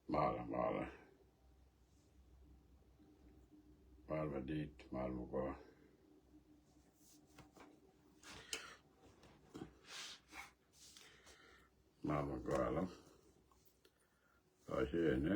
Mala dit malmugo alam ne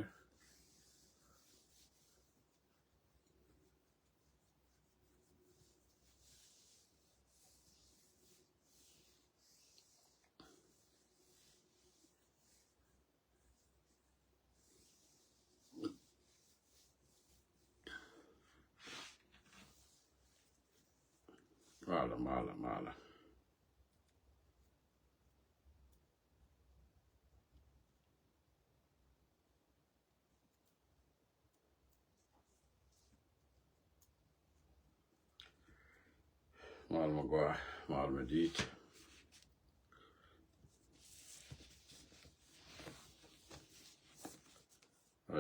mala malmugo dit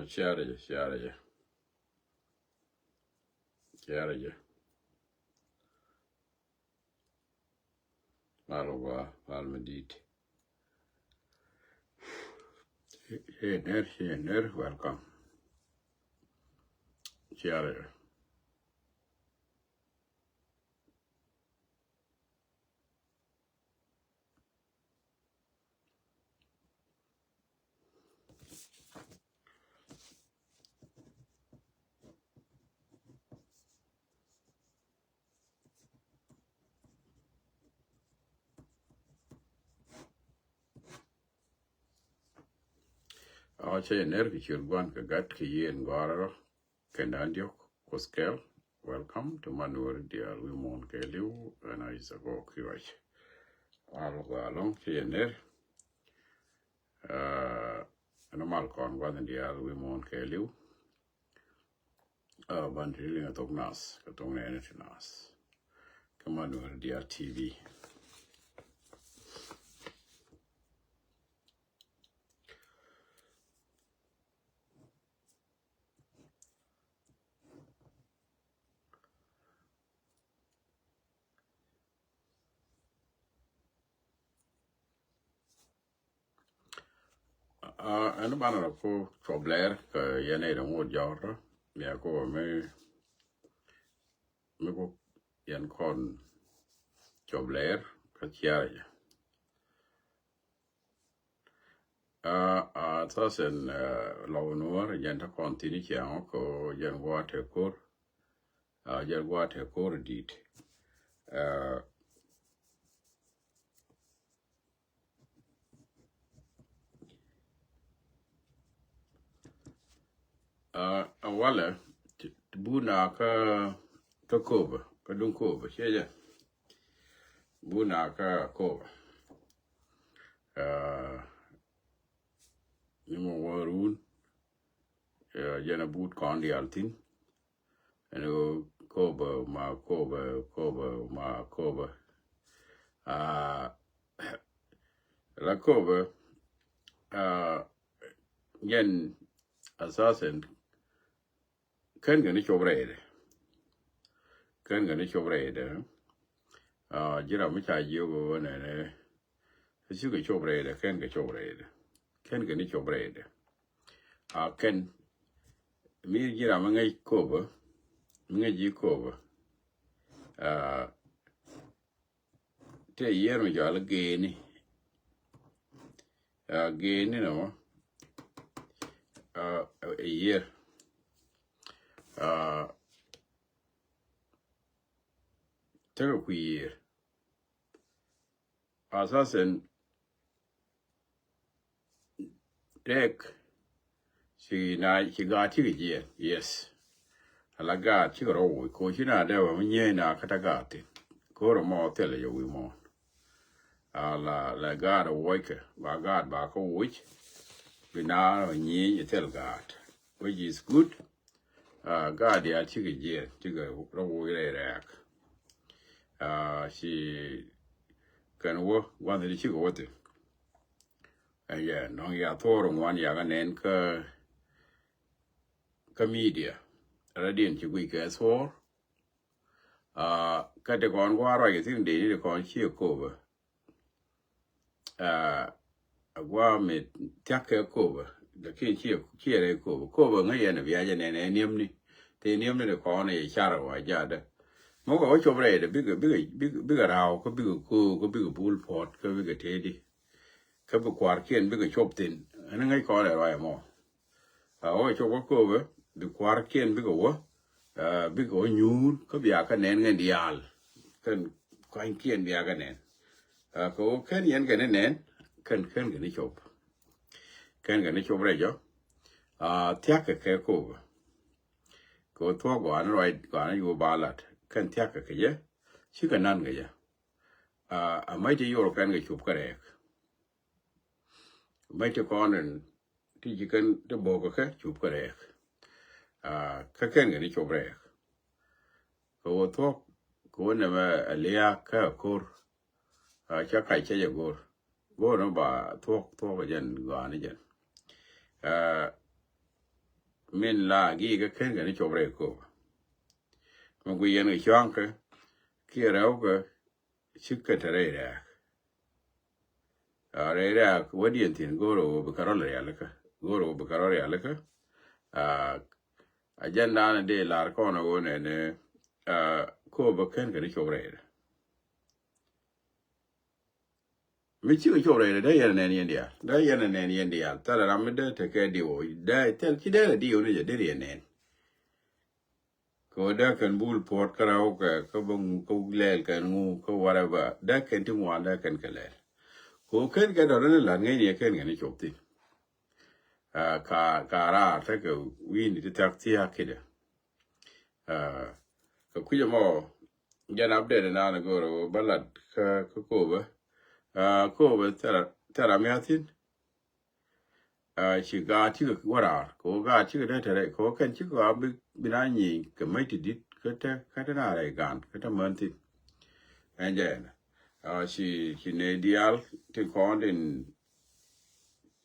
Chiara malmugo dit Here, welcome. Chiara Kichurguan Kagat Kiyen Goro Kendandiok Koskel. Welcome to Manur Dear Wimon Keliu and Isago Kiwach. Along Kiener Malcon wasn't dear Wimon Keliu. Bandrilling at Ognas, Katong Energy Kamanur Dear TV. Ano bana ko Blair ka yene da mo jawra mi ko me ko yan kon Blair ka chiara tasen lawnor yan ta kontini chiang ko yan wate kor dit wala buna ka koba ka dun koba sheja buna ka koba nimo warun jana boot kondi altin and koba la koba yen asasen kan gani chobrede jira mucha yogo ne suga chobrede kan gani chobrede kan mi jira mangai koba ji koba te yer mi jala geni no a year take a year asasen dek she got you yes alaga chigro ko china da wa nye na katagati ko mo tele yo wi mo la god work ba god ba ko which bina nye tell god which is good god ya chige ro wi rek she can work one the chigo what yeah no ya thorong one ya ganen ka media radiant chi wi ka so ka de gon gwaro ye tin de kon chi ko ba agwa me take ko ba da ke ke re ko ba ngai ya na biya ja ne niam ni te niam ne ko ne char wa ja da mo ko cho bre de big rao ko big ko big bull pot ko big te di ka bu kwar kien big chop tin an ngai ko le wa mo o cho ko ba bi kwar kien big wo big o nyur ko biya ka nen ngai dial kan kan kien biya ka nen ko ken yen ka nen kan ga ni chop ken ga ni chop re jo tia ke ko to go an right go an yu balat kan tia ke ye shi ka nan ga ya a mai ti yor kan ga chup kare mai ti konen ti ji kan de bo ko ke chup kare ka ken ga ni chup re ko to ko ne ma alia ka kor cha kai che ye gor no ba to ga jen go an jen min la gi ga ken ga ni chup re ko mo gu yen ga chang ke ki ra ga chikatare re wadi antin goro bukarole yalaka goro bukarole yalaka agenda na de lar kono wone ne ko baken ga chore mi chi chore da yana ne india da yana ne india tara ramde te ke diwo da tel chi da diwo ne de ne ko da kan bul port karao ka bang ko lel kan ngu ko whatever da kan ti mo da kan kale ko ken ga do la ngai ne ken ga ni chopti ka ra ta ke wi ni ta ti ha kide ka ku mo gan update na go ro balad ka ko ba tara mi atin shi ga ti ko wara ko ga ti da ta re ko kan ti ko bi na ni ka mai ti dit ka ta na re gan ka ta man ti anje she ne dial te kondin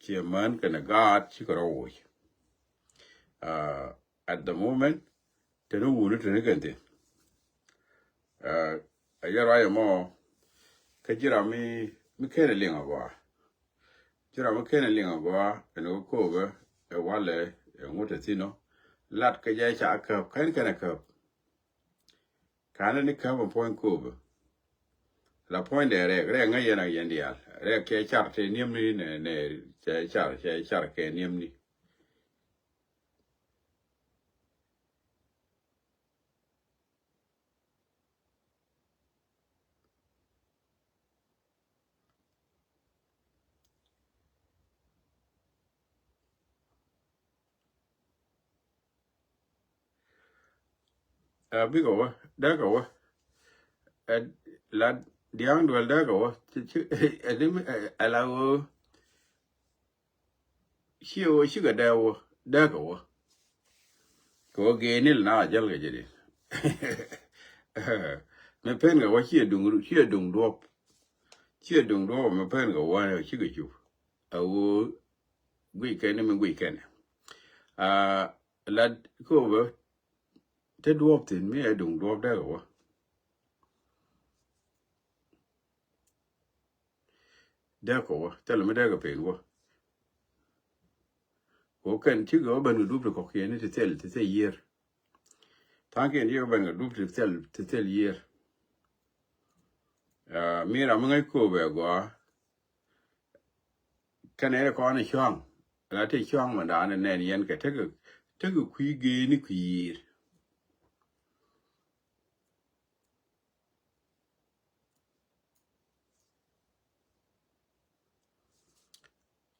she man kana god she got away at the moment te no wulu te ne kente ayara ya mo ka jira mi kene linga ba jira mi kene linga ba eno ko ga e wale e ngote tino lat ka ja cha ka kan kana ka kana ni ka mo point ko ba la point de re ngai yana yendial re ke char te niam ni ne char ke niam ni bigo da go la diang dwel da go edim ala wo shi ga da go ko ge nil na jal ga jede me pen ga wa chi dung do me pen ga wa chi ga chu awo gui ken me gui ken la ko ba te duop tin me dung duop da go tel me da ga pen go ko kan chi go ban du ko ke ni te tel year ta ke ni ban du te tel year mira mga ko be go kan era ko na chong la te chong ma da ne yen ke te ku ge ni ku yir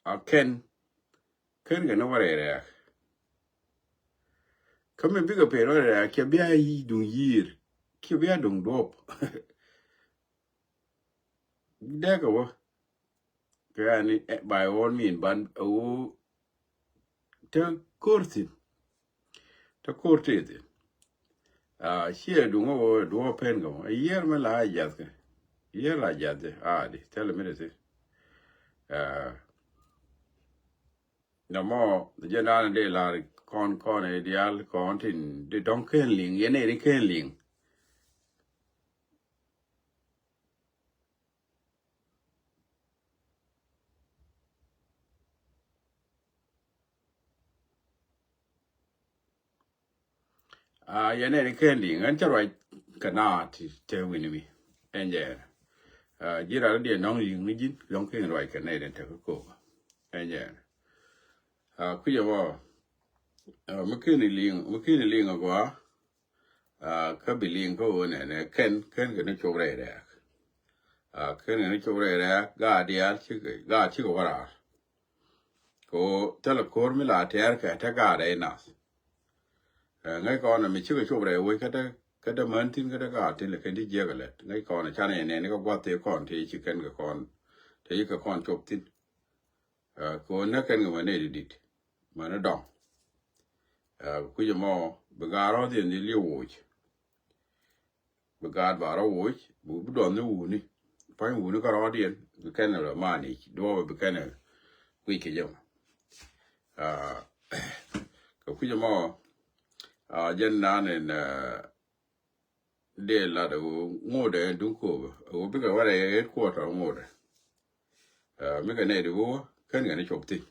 a ken ga no ware re kame biga pero re ke bia yi dung yir ke bia dung dop de go ke ani by all mean ban o te kurti shia dungo wo do pen go a year me la jaz ke year la jaz di tell me this no mo the general de la con ideal contin de don ken ling yene ri ken ling ya ne kendi ngan charwa kana ti te winimi enje jira de nong yin ni jin long ken roi kan ne den te ko enje ku yo wa mukini ling agwa ka biling ko ne ken ga ne chobre de ken ne chobre de ga dia chi ko wara ko tele kor mi la ter ka ta ga de nas ngay con là mình chưa có chụp đấy với cái đó mới tin cái đó cả thì là cái đi chơi cái này ngay con là cha này nó có qua tới con thì chỉ cần cái con thì cái con chụp tin con nó cần cái này đi mà nó đong cứ giờ mà bây giờ nó thì đi liều uống bây giờ vào uống bữa đón nó uống đi phải uống nó có rõ đi cái này là mà này đồ cái này quý cái gì mà cứ giờ mà dân nan en de la de ngode du ko o bi ga wale ko ta ngode mi ga ne du kan ga ne chopti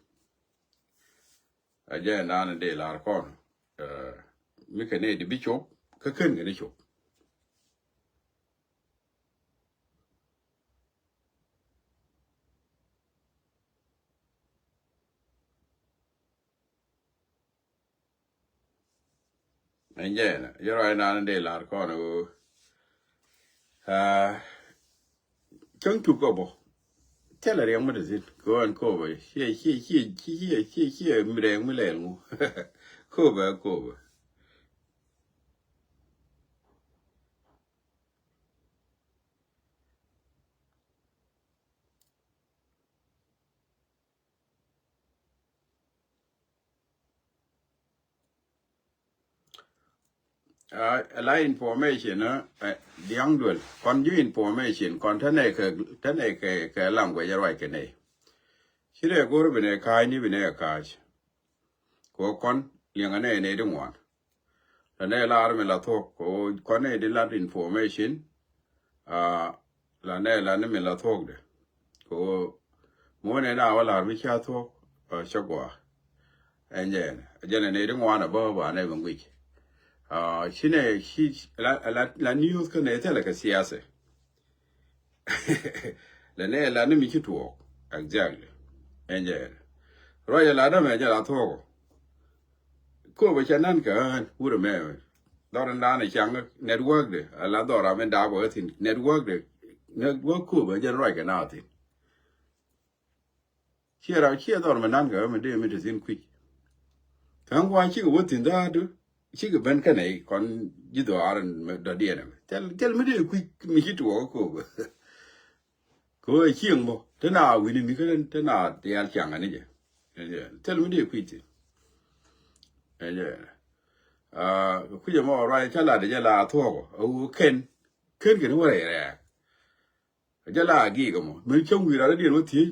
dân nan de la kon mi ga ne di bi chop ka kan ga ne chop enje yoro nan de la kon o chung tu ko bo tell her young medicine go and cover here milengu cover a lot information the young girl con you information con thân này cái làm cái gì cái này khi đấy cô bên này khai như bên này khai cô con liền cái này đúng không là này là mình là thuốc cô con này đi làm information là này là mình là thuốc đấy cô muốn này nào là mình chia thuốc cho quả anh giờ này đúng không là bao này bằng cái shine shi la news ka ne tele ka siyasa la ne la ne mi kitu exactly enje roya la da me ja to ko ba chanan ka wuro me doran da ne chang network de la dora men da bo tin network ko ba ja roya ka na tin chia dor men nan ga me de me de tin quick kan wa chi ko tin da du chỉ cái bên cái này còn như đồ ăn đồ điện này, tell me đi quick mi hit wo ko chiang bo thế nào vì mình cái thế nào thì ăn chẳng anh ấy tell me đi quick cứ giờ mà rồi chắc là để là thua ken cái nó vậy nè chắc là gì cơ mà mình trong người ra điện nó thiê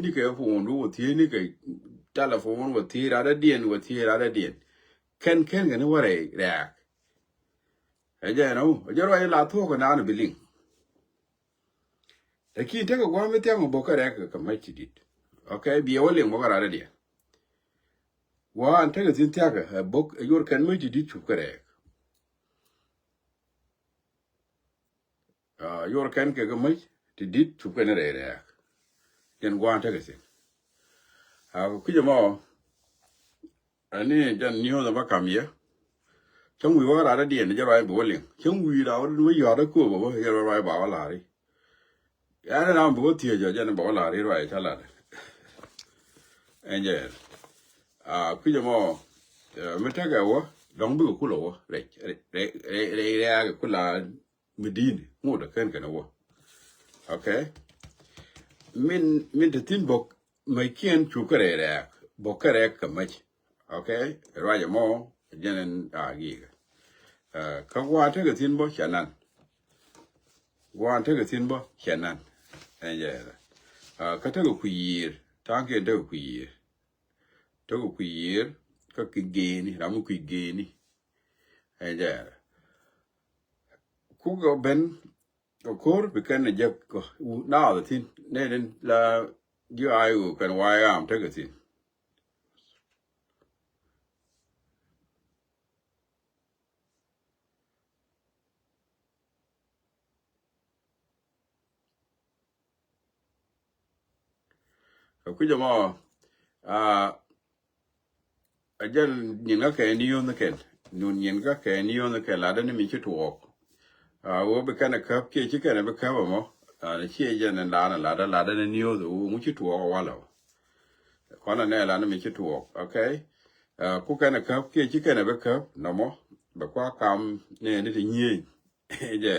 đi cái phone nó thiê đi cái telephone nó thiê ra điện ken cái nó vậy nè giờ nó giờ rồi là thua cái nào nó bị linh lakini taka kwa metia mboka reka kama chidit okay biya wale mboka rara dia wa antaka zintiaka bok yor kan me chidit chukare yor kan ke kama chidit chukane rere yen wa antaka sin kuja mo ani jan niho da bakamia chung wi wa rara dia ne jara bo wale chung wi da wo yara ko bo yara ba wala ri ya na bo tie jo jan bo la ri roi chala enje ku jo mo meta ga wo dong bu ku lo re ku la medin mo da kan kana wo okay min de tin bok mai kien chu kare re bok kare ka mai okay roi mo jan gi ka wa ta ga tin bo chanan wa ta ga tin bo chanan enje ka ta ga kuyir ta ke da kuyir to ga kuyir ka kigeni ramu kigeni enje ku go ben ko kor be kan ja ko na da tin ne la ju ayu kan wa am ta ga tin ku jamo ajal nyin ke ni yon ke nun nyin ke ni yon ke la da ni mi chi tuok wo be kana kap ke chi kana be ka mo na chi je na la da ni yo wo mu chi tuok wala kona ne la na mi chi tuok okay ku kana kap ke chi kana be kap no mo be kwa kam ne ni ti nyi je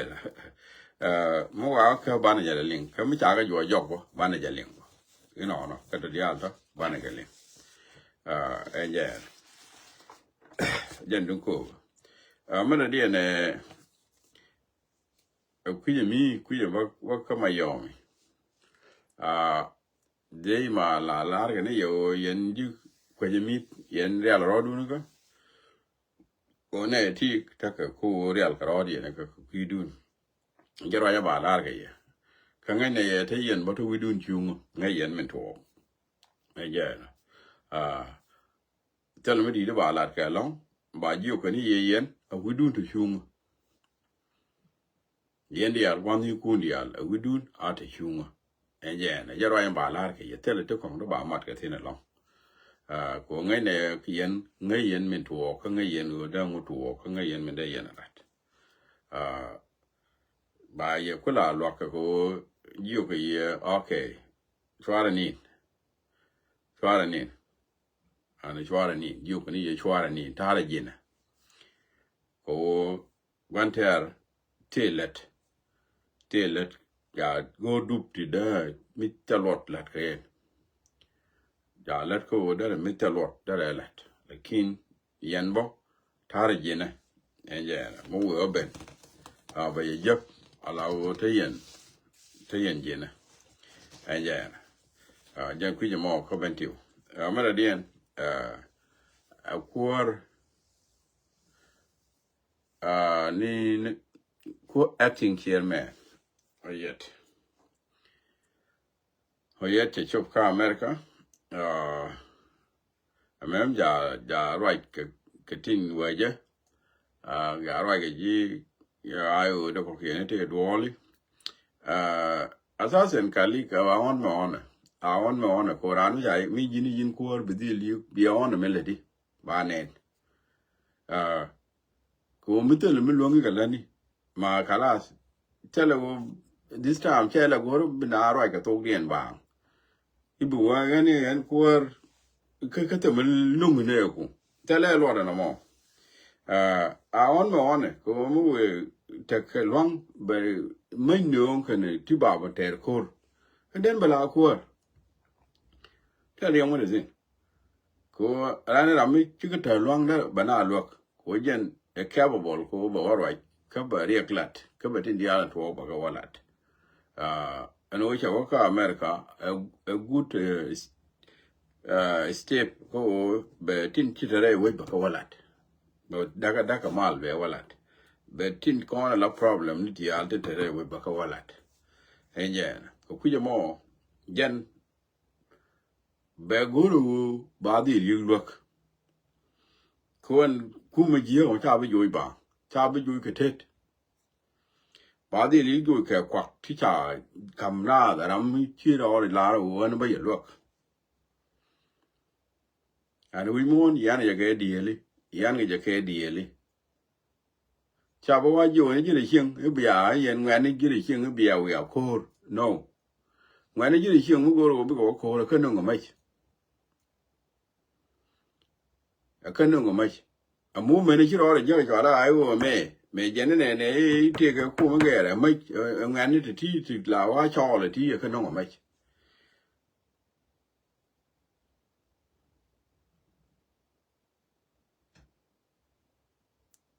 mo wa ka ba na ja ling ka mi cha ga jo jok bo ba na ja ling no ka to dia to ba na ga ling je jen dun ko mana dia ne kuya wa kama yomi dei ma la larga ne yo yen ju kwaje mi yen real rodu ne ko one ti taka ko real karodi ne ko kidun jero ya ba larga ya ka ngai ne ye te yen boto widun chung ngai yen men to ngai je tel me di de ba lar ka long ba ji ko ni ye yen a widun to chung yen dial wan yu kun dial a widun a te chung enje na jero ya ba lar ka ye tel to ko do ba mat ka tin long ko ngai ne ngai yen men to ko ngai yen go da ngo to ko ngai yen men de yen rat ba ye kula lo ka ko yu ko ye okay swara ni ana swara ni yu ko ni ye swara ni ta ra jina ko wanter telet ya go dup ti da mi talot lat ka ya lat ko da mi talot da lat lakin yan bo ta ra jina enje mo wo ben ba ye jep ala wo te yen jina enje jan ku mo ko bentiu mara dien a kwar ni ko acting chairman oyet chop ka America amem ja right ke tin waje ga right ke ji ya ayo da ko ke ne te dwoli asasen kali ka awon me ona ko ranu ya mi jini ko bidili bi ona melody ba ne ko mitel mi longi galani ma kalas tele wo this time chela go bina ro ka to dien ba ibu wa gani en ko ka te mi lungu ne ko tele lo da na mo awon me ona ko mu we te ke long be mai nyon kan ti ba ba ter ko den bala ko tele mo de zin ko rana rami ti ka ta long da bana lo ko jen a capable ko ba warwai ka ba riaklat ka ba tin diala to ba ga walat and we shall work America a good step ko be tin chitare we ba ga walat but daga mal be walat be tin ko la problem ni dial te tere we ba ga walat enjen ko kuje mo jen be guru ba di yulok kon kuma jiyo ta bi yoy ba ta bi yoy ke tet ba di li yoy ke kwak ti cha kam na da ram chi ro la ro an ba ye lok an wi mon yan ye ke di li yan ge ke di li cha ba wa yo ni ji de xiang e bia yen ngan ni ji de xiang e bia we a ko no ngan ni ji de xiang go ro bi ko ko ke no mai a ke no mai a mu me ni chi ro je ja la ai wo me je ne ti ke ku me ge ra mai ngan ni ti la wa cho le ti ke no mai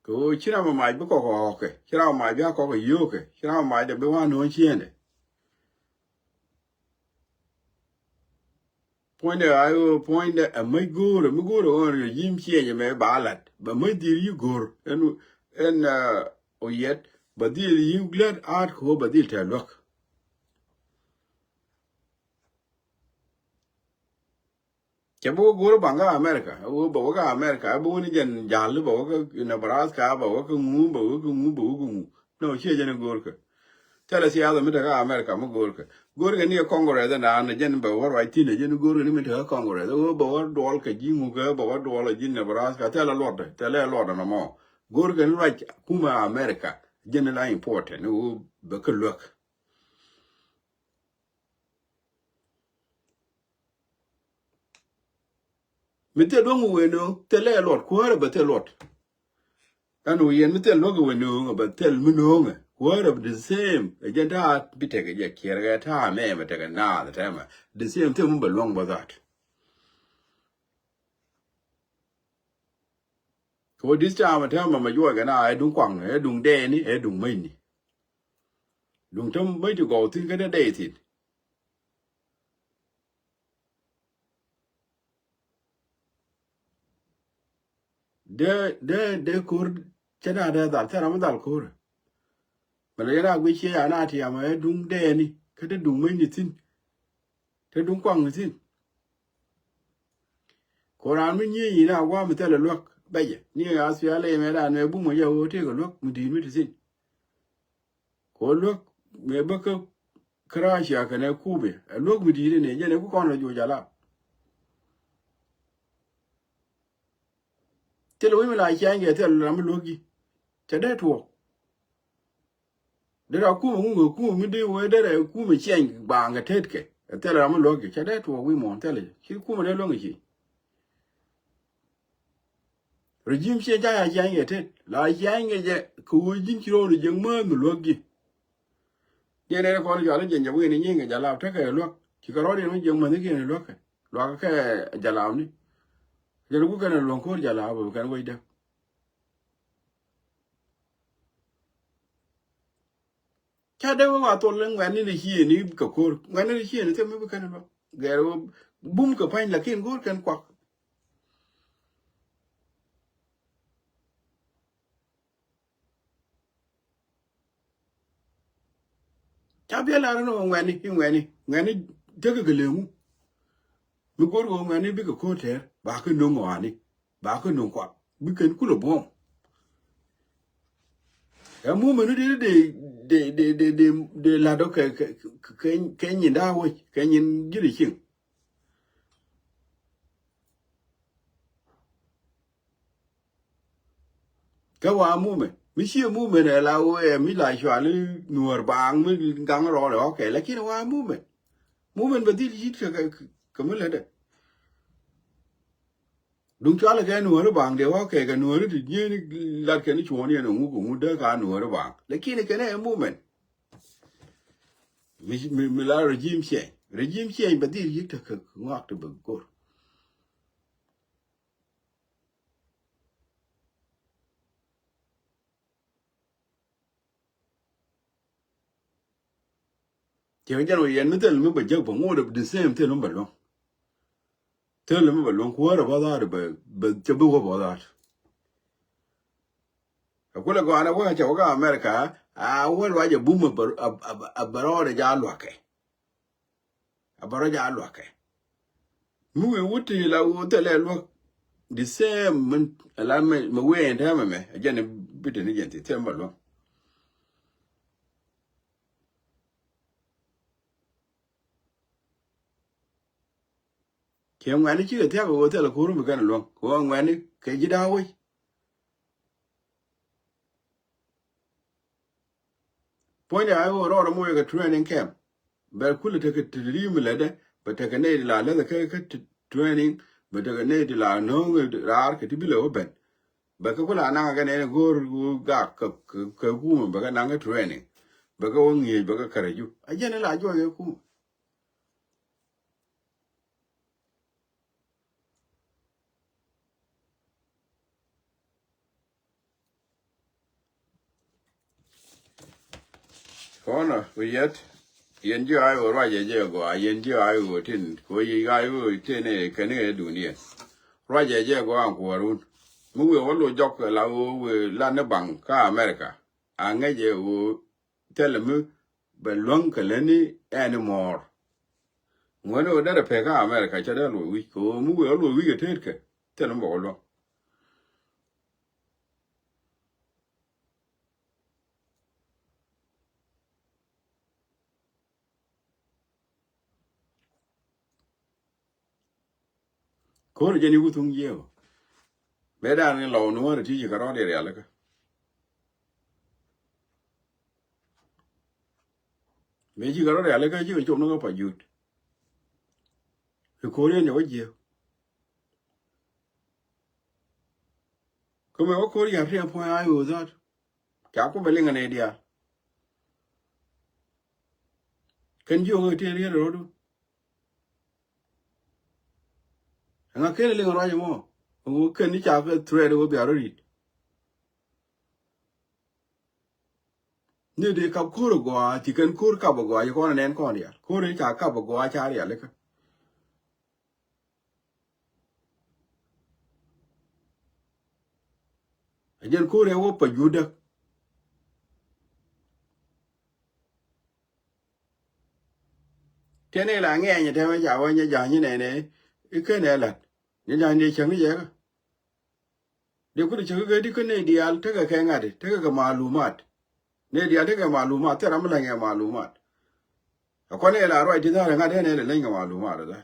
ko chi ra ma mai bu ko ke chi ra mai bia ko yo ke chi ra mai de be wa no chien de point a mai go on yim chien me balat ba mai di yu gor en oyet badil yu glad art ko badil ta lok ke bo gor banga America wo bo ga America bo ni jen jal bo ga Nebraska bo ga ngu no che jen gor ke tele siasa mi ta America mu gor ga ni Congress na na jen ba war wa ti ne jen gor ni mi ta Congress o ba war dol ka ji mu ga ba war dol ji Nebraska tele lord na mo gor ga ni right kuma America jen la important o ba ka look mi te dong we no tele lord ko ba te lord anu yen mi te logo we no ba tel mi no what of the same agenda bitega ya kierga ta me metega na the time the same thing belong with that ko this time ta ma yo ga na ai dung kwang ai dung de ni ai dung mai ni dung tam mai to go tin ga de tin de kur chana da ta ma dal kur bala yana gwi che ya na ti ma ai dung de ni ka de dung mai ni tin te dung kwang ni tin ko ran mi ni na wa mi tele lok baye ni ga asya le me da ne bu mo ya o te go lok mi di mi tin ko lok me ba ka crash ya ka ne kube lok mi di ne je ne ku kon jo jala tele wi mi la change tele la mi logi te de to de ra ku mi de we de ku mi change ba nga tetke tele la mi logi te de to wi mo tele ki ku mi de lo ngi regime che ja ya change te la change je ku jin kiro ri je ma mi logi ye ne ko jo la je je wi ni ngi jala te ke lo ki ko ro ni je ma ni ke ne lo ka jala ni je ku ka ne lo ko jala ba kan wi de cha de wa to len wa ni hi ni ka ko wa ni hi ni te mi kan lo gero bum ka pain la kin gor kan kwa cha be la no wa ni te ka le mu mi gor go wa ni bi ka ko te ba ka no wa ni ba ka no kwa bi kan ku lo bom e mu me ni de la do ke ni da wo ke ni ji ri chin ka wa mu me mi chi mu me ne la o e mi la shwa ni nuor bang mi gang ro le okay la ki wa mu me ba di ji ka mi le de đúng cho là cái nuôi nó bằng đều ok cái nuôi nó thì như là cái nó chuồn đi nó ngu cũng đỡ cả nuôi nó bằng lấy cái này mua mình là regime xe bây giờ giết được ngọc từ bực cô chỉ cái rồi anh mới thấy mình bây giờ vẫn ngồi được the same thế nó bận luôn thế là mình bận luôn quá rồi bao giờ rồi bây giờ bao bao giờ kule ko ana wa cha wa America a wal wa je buma baro de ja lo ke abaro ja lo ke mu we wuti la wo tele lo the same man la me we enda me ajane bit ni gente temba lo ke ngani chi te ko tele ko ru me kan lo ko ngani ke ji da wo point I wo ro mo ga training camp ba kule te ke trim le de ba te ke ne la le ke training ba te ke ne la no ra ke ti bi lo ben ba ka kula na ga ne go ga ka ku ba ga na ga training ba ga won yi ba ga kare ju a je ne la jo ye ku kono we yet yen ji ai wo ra je go a yen ji ai wo tin ko yi ai wo tin ne ke ne du ni ra je go an ko ru mu we wo lo jok la wo we la ne bang ka America a nge je wo tele mu be lon ke le ni anymore ngono da pe ka America cha da lo wi ko mu we lo wi ke te ke tele mo lo ko re jeni gutung yeo be da ni lo no re ti ka ro de ya le ka me ji ka ro de ya le ka ji chom no pa jut ko re ne wa je ko me ko ya re po ayo that ka ko be le ngane dia kan jo ngo te re ro do nga ke le ngoro ya mo o kan ni cha ke thread wo bi aro ri ni de ka ko ro go ti kan ko ka bo go ya ko na nen ko dia ko re cha ka bo go cha ri ya le ka ajen ko re wo pa juda tene la nghe như thế mà giờ ơi như giờ như này này cái này là như giờ đi chẳng cái gì cả điều có được chẳng cái đi cái này đi al thế cái ngay đấy thế cái malumat này đi al thế cái malumat thế làm là nghe malumat còn này là rồi thì ra là ngay đây này là lấy cái malumat rồi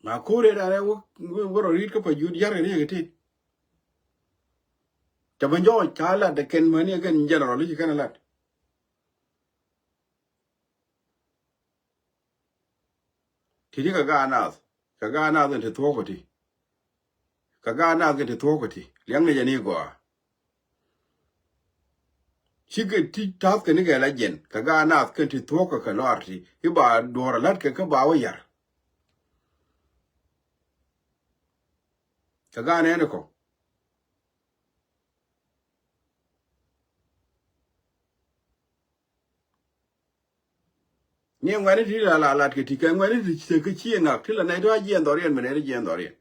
mà cố đây là wo rồi cái phải dụ giá cái thế cho bây giờ chả là để cái mà này cái general cái này là thì cái gana thì thua cái gana thì thua cái liang này như quoi chỉ cái thì task cái này cái là gen cái gana cái thì thua cái lo thì cái bà đồ là cái bà vậy cái gana này có nhưng mà thì là cái thì cái mà thì cái chi ngạc thì là này đó gen đó riêng mà này gen đó riêng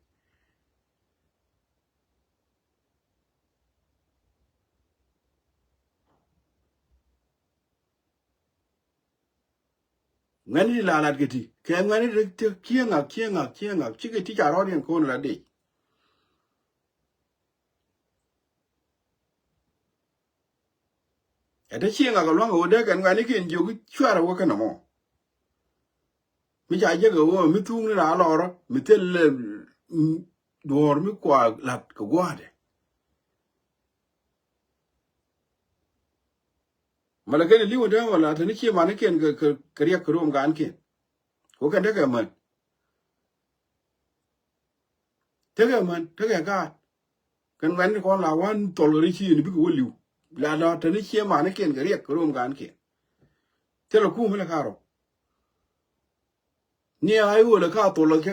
ngani la cái thì cái ngani thì chi ngạc chỉ cái thì chả rõ riêng con là đi ete chi ngạc lo ngô đấy cái ngani cái nhiều cái chua rồi cái nào mi ja je go mi tung ni la lo ro mi tel dor mi kwa lat ko gwade mala ken li wada wala tan ki ma ne ken ka riya ko rom gan ken ko kan daga man daga ga kan wan ko la wan tol ri chi ni bi ko liu la la tan ki ma ne ken ka riya ko rom gan ken telo ku mala karo ni ai wo la ka tol ka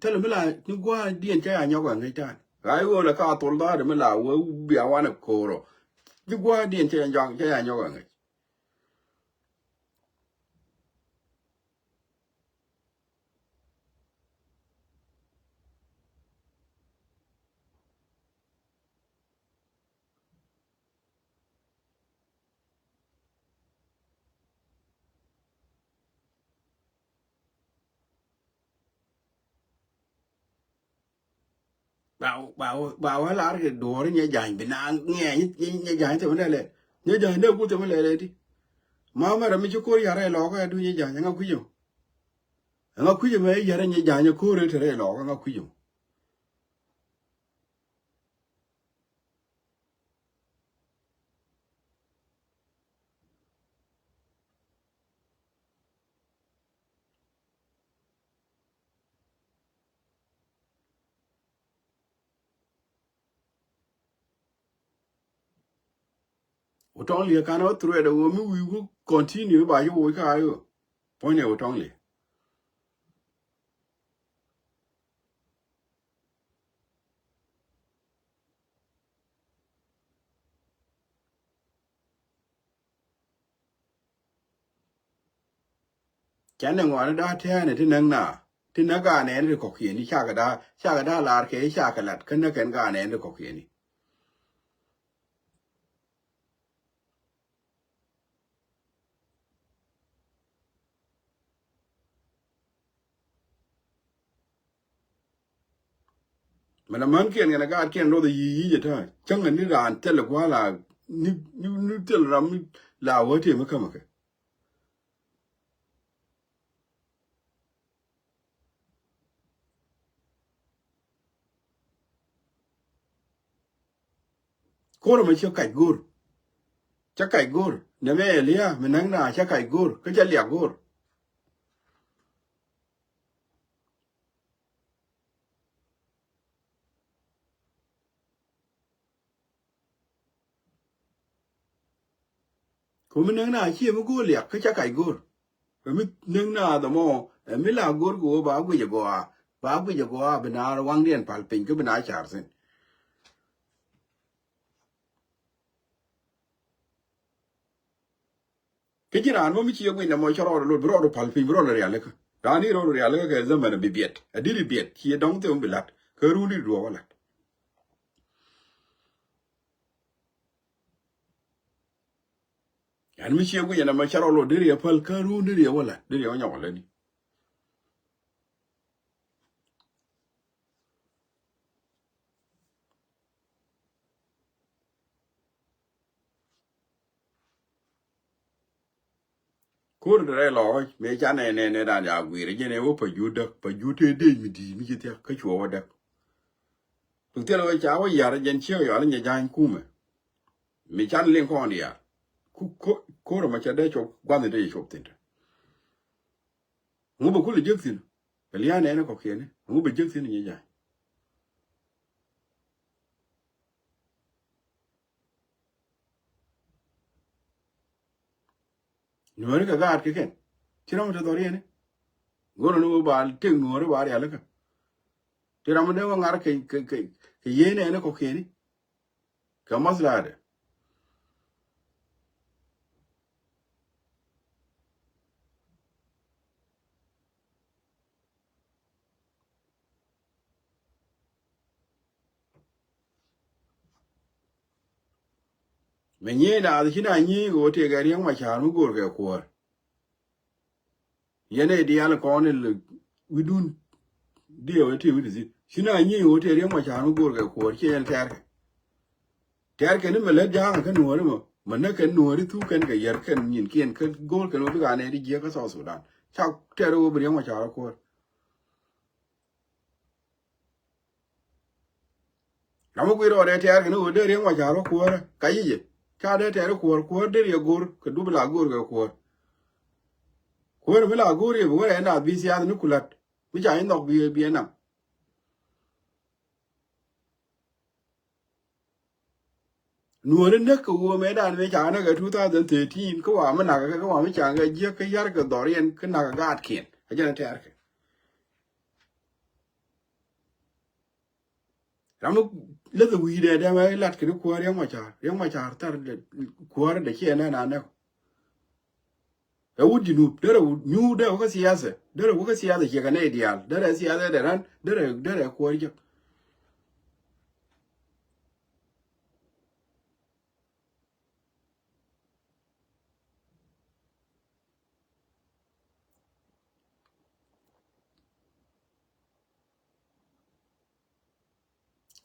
telo mi la ni gwa dien cha ya nyoga ngai tan ai wo la ka tol da de mi la wo bi awana ko ro ni gwa dien cha ya nyoga ngai bảo là cái đồ đấy nhảy dài bên nào nghe nhảy dài thì vấn đề là nhảy dài đâu cũng thì vấn đề là đi mà làm gì có nhà này lò cái đu nhảy dài ngao quý gì mấy giờ này nhảy dài nhảy cố rồi thì lò cái ngao quý gì ở trong liền cái nó tụi nó mới we will continue bài vô cái ai rồi point này ở trong liền cái này ngoài nó đã thế này thì nó cái này nó có khi đi xa cái đó là cái xa cái lạt cái nó cái này nó có khi đi mana man ken ngana ga ken ro de yi je ta changa ni ran tel kwa la ni tel ram la wote maka maka ko ro ma che kai gur cha kai gur ne me elia menang na cha kai gur ka cha lia gur ko menang na chi mo gur lia ka cha kai gur mi nang na da mo mi la gur go ba gu je go ba gu je go bina wang dien pal pin ko bina char sen ke jiran mo mi chi yo na mo choro lo bro pal pin bro le ya le ka rani ro ya le ka zaman bi biet adiri biet chi dong te bilat ka ru ni ro wala yan mi chi yo na mo choro lo diri ya pal ka ru ni wala diri ya nya wala ni kur de lo me cha ne da ya gwi re ne wo pa ju te de mi di mi te ka chuo wa da tu te lo cha wa ya re jen chio yo le nya jan ku me mi chan len ko ni ya ko ro ma cha de cho gwa ne de cho tin ngu bu ku le jek tin le ya ne ko ke ne ngu bu jek tin ni ya ni re ka ga ke ken ti ro ma to ri ne go no ba te no re ba ya le ka ti ro ma de wa ngar ke ye ne ko ke ni ka masla de me nye na chi na nyi go te ga riang ma cha mu go ke ko yene di ala ko ne widun dia we ti widi sina nyi o te riang ma cha mu go ke ko che en ter ke ne me le ja ka no re mo man ke no ri tu ken ke yer ken nyin kien ke gol ke no bi ga ne di je ka so Sudan cha te ro bi riang ma cha ko na mo gwi ro de ter ke no de riang ma cha ko ka yi je cha de ter ko de ye gor ke du bla gor ke ko re bla gor ye bo re na bi sia no kulat mi cha en dok bi na nuore ne ko wo me dan me cha na ga 2013 ko wa ma na ga ko wa me cha ga je ka yar ga dorien ka na ga at ken a je na ter ke ramu le the wi de ma lat ke ko ma cha tar de ko de ke na na e wudi nu de nyu de ko siyasa de ko siyasa ke ga ne ideal de siyasa de ran de ko je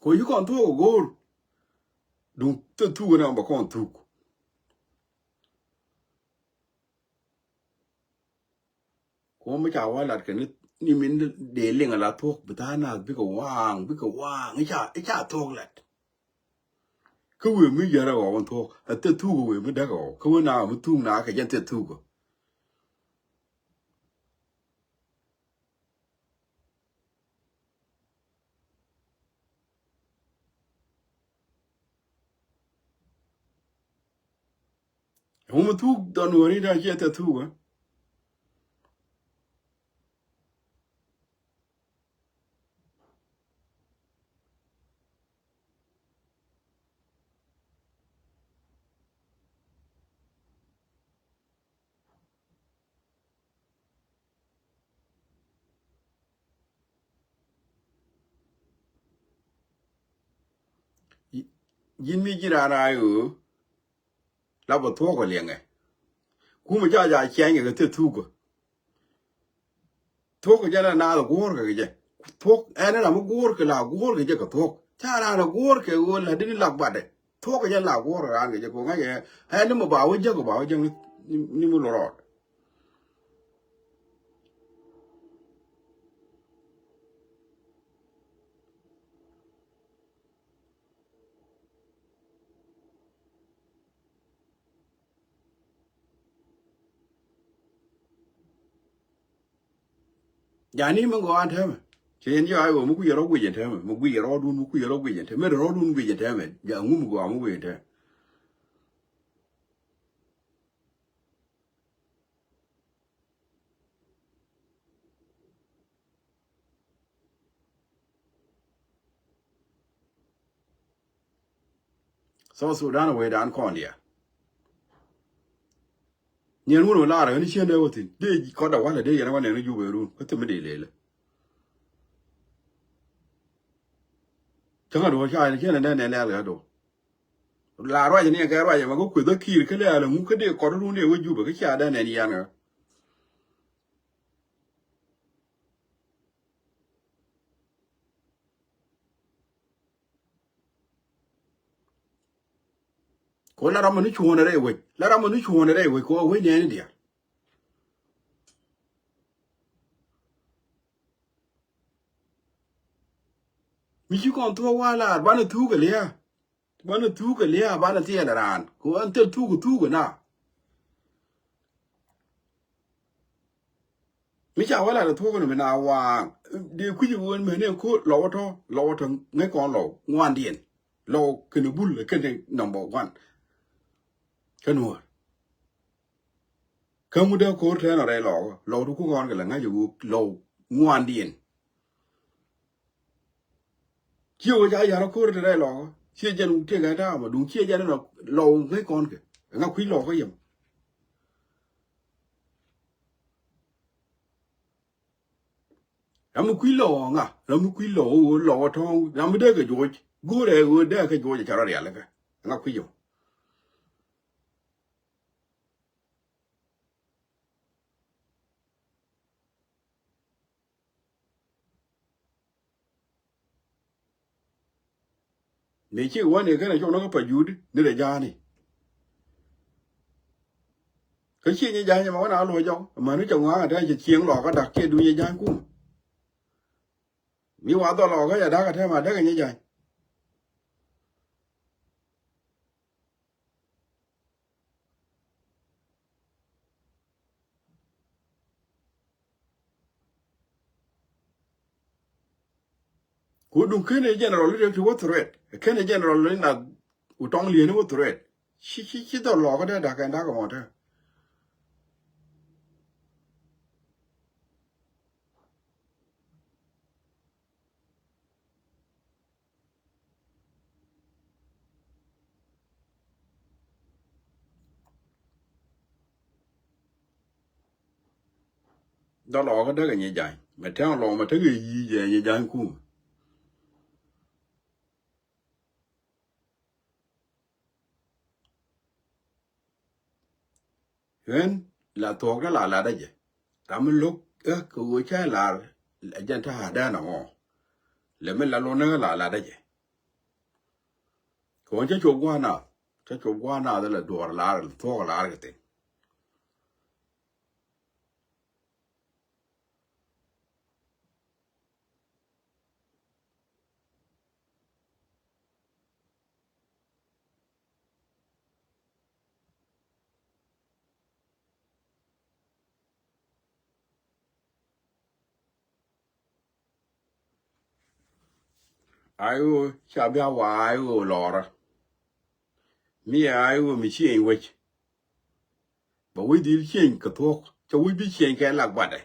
ko yu kon to go dum to tu na ba kon tu ko me cha wa lat ke ni min de lenga la to bi ta na bi ko wang i cha to lat cứ vừa mới giờ ra gọi thô à tết thu vừa mới đã gọi cứ bữa nào mới thu nào cái dân tết thu cơ không mà thu đòn vừa đi ra kia tết thu cơ yin mi jira na yo la bo thu ko liền này cú mà cha chén cái tết thu cơ thu cái là na là cuốn cái gì thuốc em là một guor cái cái thuốc cha là guor cái guor là đi lạc bát đấy thuốc cái là guor là cái cô ngay cái em nó mà bảo cái bảo chứ ni mu lorot yani mình có ăn thêm chỉ anh ai mà muốn yaro quỳ thêm mà quỳ yaro đun muốn yaro quỳ thêm mà yaro đun quỳ thêm giờ ngủ có muốn quỳ thêm South Sudan về đàn con đi nhiều người là rồi, những chuyện đó thì để có đầu quan là để cái quan này nó vui rồi, có thể mới để lên. Chẳng hạn đồ chơi cái này này là đồ. Là rồi thì cái rồi mà có quyền đó kia cái này là muốn cái để có nó luôn để vui cái chuyện đó này đi ăn à. Có là mình nói chuyện ở đây vậy, là mình nói chuyện ở đây vậy, có vậy này đi à. Mình chỉ còn thua qua là bạn nó thu cái lia, bạn nó tiền là ăn, có anh tự thu cái nào. Mình chả qua là thu cái mình nào à, để quý vị muốn mình này có lẩu thôi, ngay con lẩu ngoan điền, lẩu cái nó bul cái này number one, cái nữa. Kamu da ko thế nào đây lò du ko con cái là ngay dù lò ngoan điền chiều cái giá nó ko thế đây lò chia chân cái đó mà đúng chia chân nó lò cái con kìa ngay quý lò cái gì làm một quý lò ngà làm một quý lò thong làm một đây cái chuột gỗ đây cái chuột chả ra đấy là cái ngay quý gì mấy chiếc quan này cái này cho nó có phải dùi đi để ra này cái chiếc như vậy nhưng mà nó nào rồi cho mà nó trồng hoa đây chỉ chiếng lò cái đặc kia đuôi như vậy cũng mi wa to lò cái đó cái thế mà đấy cái như vậy cú đúng cái này generalเลยคือว่า threat cái này generalเลยlà u tong liền nó threat chỉ to lò cái đó cái đó mà thôi đó lò cái đó cái như vậy mà theo lò mà thấy cái gì vậy như vậy cũng hen là thuộc đó là đấy vậy tạm lúc cái cái là dân ta đã nó là mình là luôn là đấy vậy còn cái chụp qua nào đó là đùa là thuộc là cái gì ai u chả biết ai u lò ra mi ai u mi chuyện vậy bà quý đi chuyện cái thuộc cho quý biết chuyện cái lạc bát đấy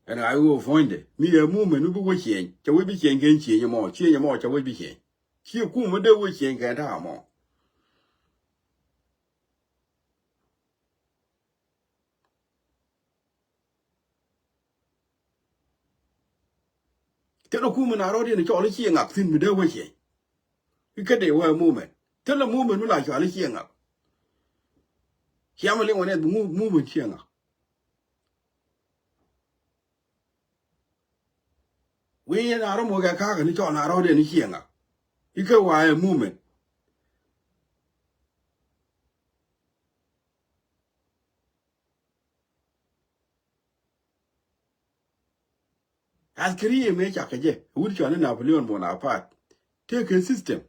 anh ai u phone đấy mi ở mua mình nó biết chuyện cho quý biết chuyện cái chuyện mà cho quý biết chuyện chuyện cũng mà đâu biết chuyện cái đó mà thế nó cũng mà nào đi nó cho nó chuyện ngạc tin mình đâu biết chuyện cái đấy qua mua mình thế là mua mình nó lại cho nó chuyện ngạc mà liên quan đến mua mình chuyện ngạc we na ro mo ga ka ga ni cho na ro de ni hienga ike wa e movement askari e me cha ka je wuri cho na Napoleon Bonaparte take a system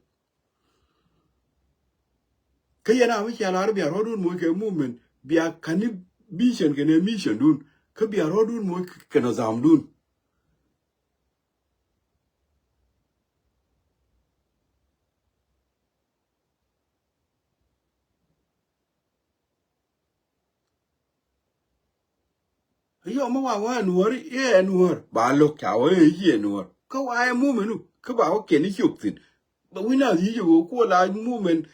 ke yana mi cha la bia ro dun mo ke movement bia kani vision ke ne mission dun ke bia ro dun mo ke no zam dun yo ma wa nuor e nuor ba lo ka we ye nuor ko wa e movement nu ke ba o ke ni chuk tin ba wi na yi ju ko la movement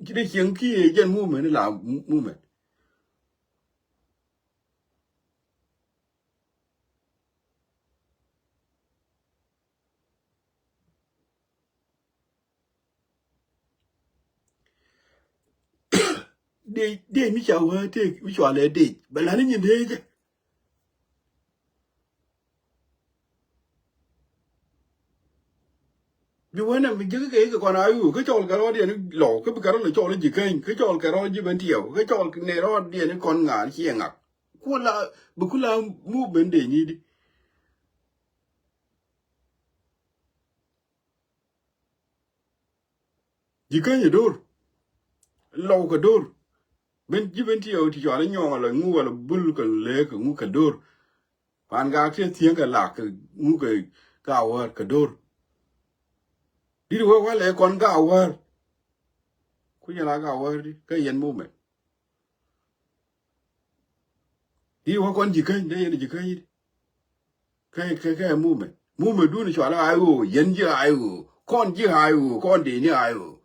de chen ki e jen movement la movement de mi cha wa te mi cha le de ba la ni de je bi wona mi je ke ko na yu ke chol ka ro de ni lo ke ka ro le chol ji ke chol ka ro ji ben tiyo ke chol ne ro de ni kon nga chi nga ko la bu ku la movement de ni di ji ye dor lo ka dor ben ji ben tiyo ti chol nyo la ngu la bul ka le ka ngu ka dor pan ga ke tien ka la ka ngu ka wa ka dor di wa le kon ga wa ku ya la ga wa di ke yen movement di wa kon ji de yen ji cái movement du ni chwa ai wo yen ji ai wo kon ji ai wo kon de ni ai wo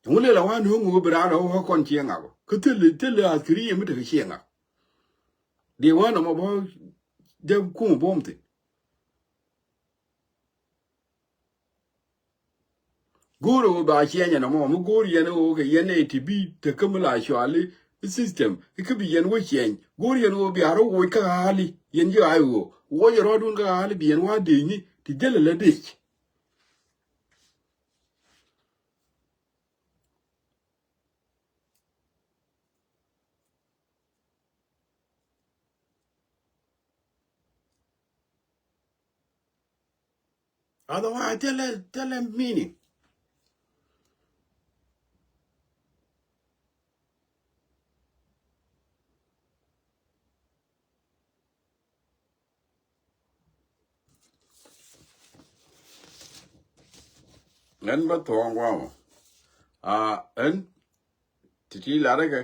ngule la wa no ngo bra no ho kon chi nga ko ke te le akri mi de chi nga de wa no mo bo de ku bom te goro ba chi nya no mo goro yen o ke yen e ti bi te kamla chwa le system ke bi yen wo chen goro yen o bi aro wo ka hali yen ji ai wo wo ye ro dun ka hali bi yen wa de ni ti de le de otherwise tell them meaning ngan ba to wa en titi la de ke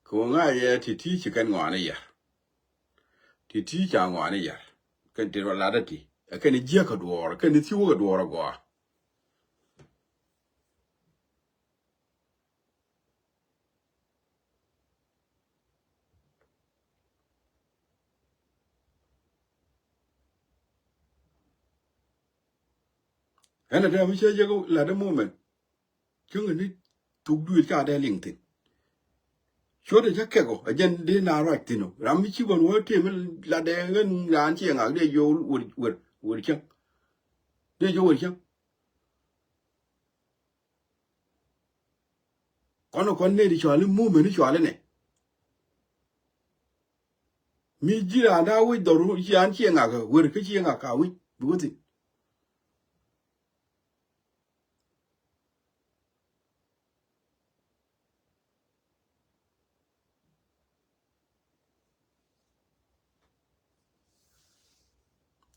ko nga ye titi chi kan ngwa ne ya titi cha ngwa ne ya kan te la de ti kan ni je ka duor kan ni ti wo ka duor go en da mi che je ko la de moment chung ni tu du cha de ling tin cho de cha ke go ajen de na ra ti no ram mi chi bon wo ti mi la de ngan ran chi nga de yo wo chang de yo wo chang kono kon ne di chwa le moment ni chwa le ne mi ji ra da wi do ru yan chi nga ga wo ke chi nga ka wi bu ti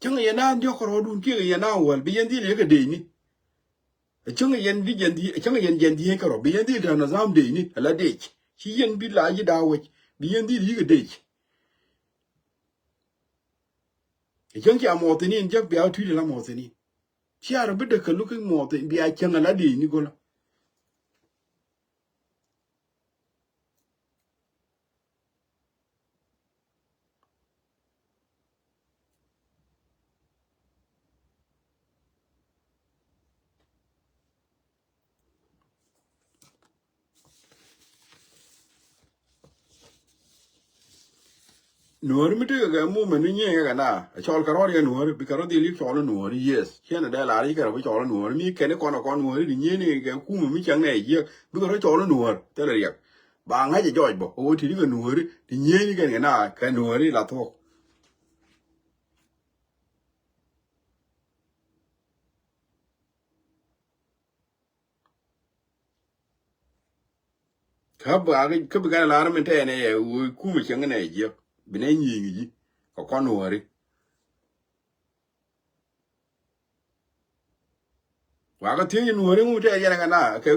chung ye na yo ko dun ki ye na wal bi yen di le ka de ni chung yen di yen di chung yen di ka ro bi yen di da na zam de ni la de chi yen bi la ji da wo bi yen di ka de chung ya mo te ni jak bi a tu la mo te ni chi ara bi de ka lu ki mo te bi a chung la de ni go la nuor mi te ga mu men ni ga na chol ka ro ga nuor bi ka ro di li chol nuor yes chen da la ri ka ro chol nuor mi ke ne kon nuor di ni ni ga ku mi chang ne ye bi ka ro chol nuor te le yak ba nga je joj bo o ti ga nuor di ni ni ga na ka nuor la to ka ba ga la ra men te ne ye ku mi chang ne ye bi ne ni ni ko kon nuor wa ga te nuor mu te ye ga na ka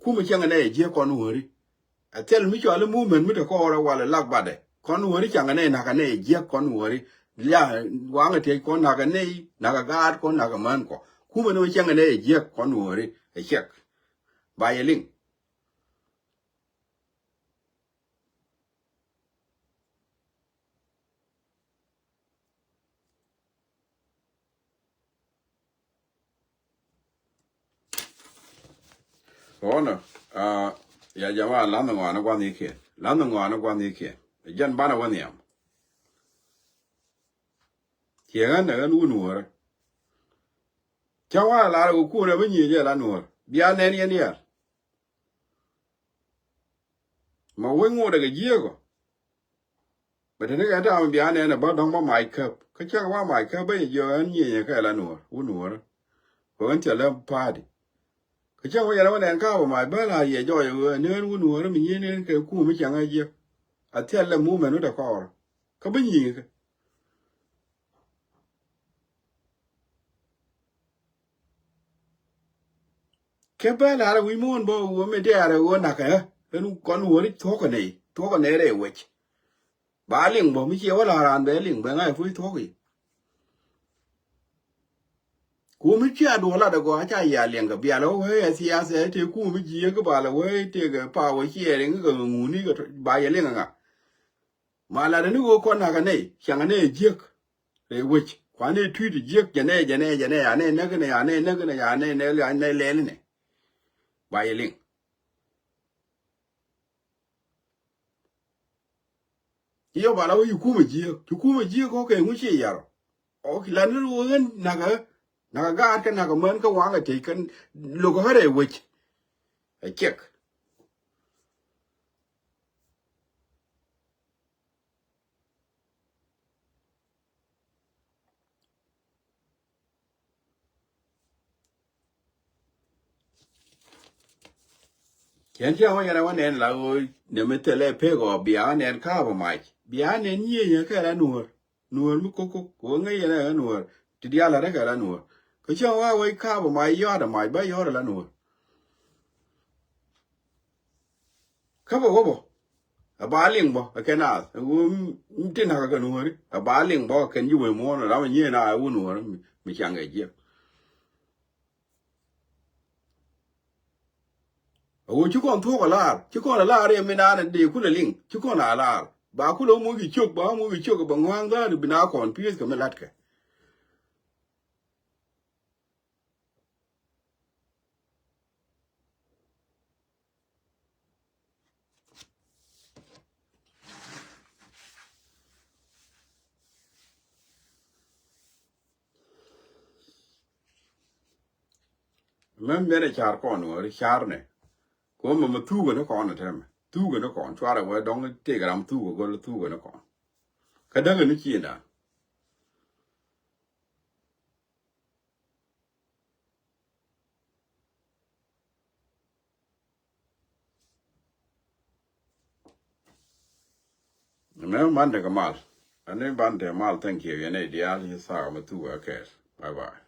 ku mi chang ne ye kon nuor atel mi chwale movement mi de ko ora wala lak bade kon wori changa ne na ka ne je kon wori ya wanga te kon na ka ne na ka gad kon na ka man ko kuma no changa ne je kon wori e chek ba ye ling ona ya jama la no ngwana kwa ni ke la no ngwana kwa ni ke jan bana wani am ke ga na ga nu nuora chawa la ku na bi ni je la nuor bia ne ni ya ma wengo daga jiego but ne ga ta bia ne na ba dong ma mai kap ka cha wa mai kap ba ye an ni ka la nuor u nuor ko an cha la party cái cháu bây giờ nó đèn cao mà bữa là về cho nên nó nuôi nó mình như nên cái cu mới chẳng ai gì à thế là mua mà nó đã có bao nhiêu cái bữa là quý môn bao uống mấy đẻ rồi uống nạc á nó con uống ít thuốc cái này để vậy bà liền bảo mấy chiều là làm bé liền bé ngay phơi thuốc gì cú mới chia đồ là được có cha già liền cái bia lâu ấy thì sẽ thì cú mới chia cái bà là ấy thì cái bao ấy chia đến cái ngủ ní cái bà già liền à mà là nó con nạc này chẳng cái này giết để vậy quan này thui thì giết cái này anh này nó cái này anh này nó cái này anh này lên này bà già liền iyo bà lâu yêu cú mà giết có cái ngũ chia rồi ở cái lần nó uống naga gad ka naga man ka wanga te kan logo hare which a check ken cha wa yana wan la o ne metele pego bia nen ka ba mai bia nen ye ka la nuor mu ko ngai yana nuor ti dia la ka la nuor ko cha wa wai ka ba mai yo da mai ba yo la nuor ka bo a ba ling bo ka na tin ha ka nuor a ba ling bo ken yu mo na la ye na u nuor mi chang ge je o chú con thuốc chú con là đây mình đã để khu là linh chú con là bà khu đâu mua cái chuột bà mua cái chuột cái bằng hoang ra được bên nào còn phía cái mình lát cái mình bên này char con nữa char này có mà thu cái nó còn là thế mà thu cái nó còn cho ra ngoài đóng cái cái làm thu cái nó còn cái đó cái nó chi nè mình bán được cái mal anh ấy bán được mal thank you anh ấy đi ăn thì sao mà thu cái bye bye